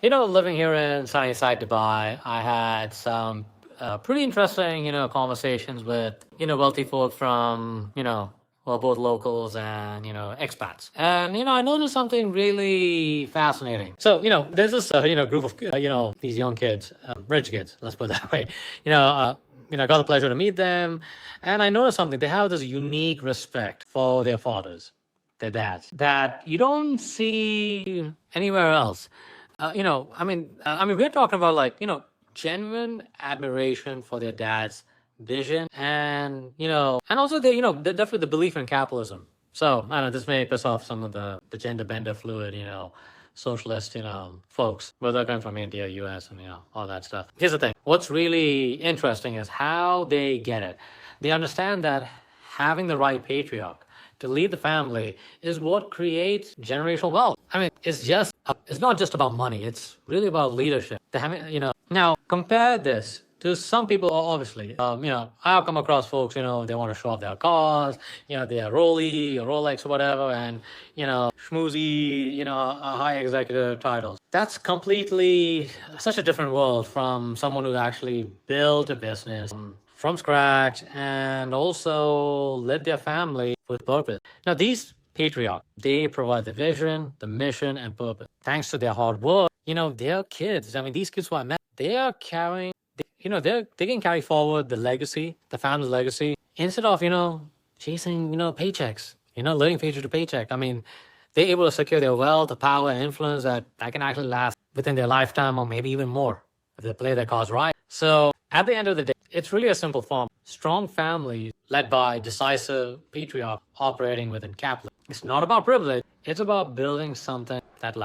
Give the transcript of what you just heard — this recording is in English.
Living here in sunny side Dubai, I had some pretty interesting, conversations with, wealthy folk from, well, both locals and, expats. And, I noticed something really fascinating. So, there's this, group of, these young kids, rich kids, let's put it that way. You know, uh, I got the pleasure to meet them. And I noticed something. They have this unique respect for their fathers, their dads, that you don't see anywhere else. We're talking about like, genuine admiration for their dad's vision and, and also definitely the belief in capitalism. So I don't know, this may piss off some of the gender bender fluid, socialist, folks, whether they're coming from India, US, and, all that stuff. Here's the thing. What's really interesting is how they get it. They understand that having the right patriarch to lead the family is what creates generational wealth. I mean, it's not just about money. It's really about leadership. Now compare this to some people, obviously. I've come across folks, they want to show off their cars, their Rolly or Rolex or whatever, and, schmoozy, high executive titles. That's completely such a different world from someone who actually built a business from scratch and also led their family with purpose. Now, these patriarchs, they provide the vision, the mission, and purpose. Thanks to their hard work, their kids, I mean, these kids who I met, they are carrying, they can carry forward the legacy, the family's legacy, instead of, chasing, paychecks, living paycheck to paycheck. I mean, they're able to secure their wealth, the power, and influence that can actually last within their lifetime or maybe even more if they play their cards right. So at the end of the day, it's really a simple form. Strong families led by decisive patriarchs operating within capitalism. It's not about privilege. It's about building something that lasts.